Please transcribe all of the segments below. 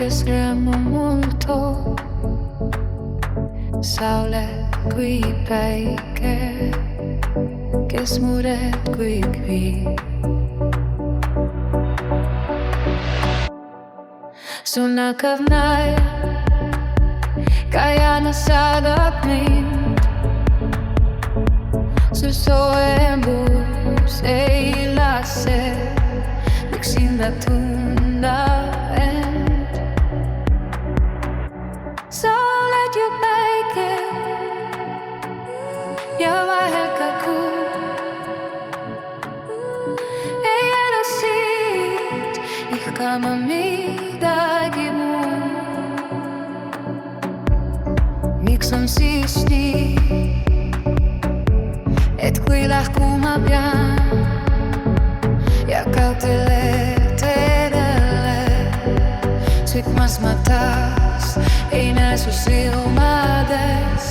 Vedremo molto saule kui päike, kes mured kõik viib. Su näkav naer kajana saadab mind. Su soojemus ei lase üksinda tunda end. Sa oled ju päike ja vahel ka kuu. Ei ela siit ihkama midagi muud. Miks on siis nii, et kui lahkuma pean ja kaugtele teedele sõitmas ma taas ei näe su silmades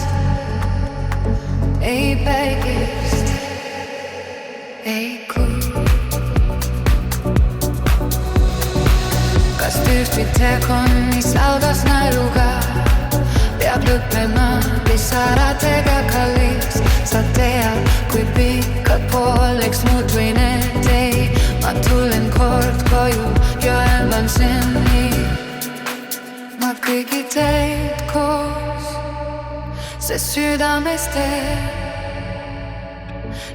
ei päikest, ei kuud. Kas tõesti tegu on, mis algas naeruga, peab lõppema pisaratega kallis? Sa tead, kui pikad pooleks muutuin, et ei, ma tulen kord koju ja elvan sind nii. Ma kõigi teid koos, see südames teeb.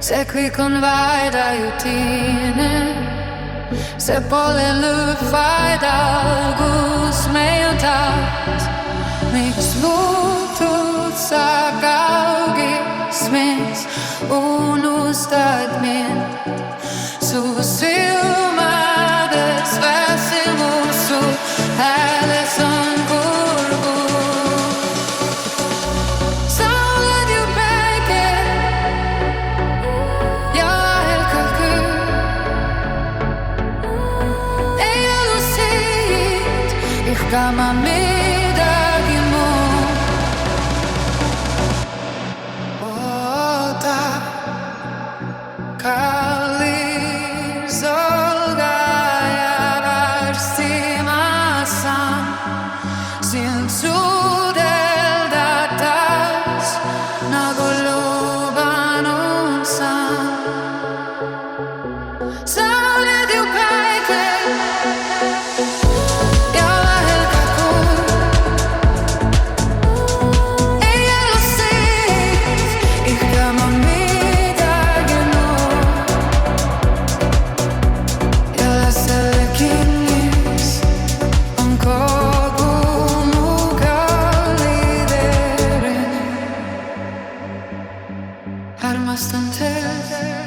See kõik on vaid ajutine, see pole lõpp, vaid algus meil taas. Miks muutud sa kaugis, miks unustad mind? Su silmades väsimus, su hääles on kurbus. Sa oled ju päike ja vahel ka kuu. Ei elu siit ihkama midagi muud. Oota, kallis olga ja varsti ma saan sind suudelda taas, nagu lubanud saan. Sa oled ju päike ja vahel ka kuu. Ei elu siit ihkama midagi muud. Ja selle kinnis on kogu mu kallidering. Armastan teid.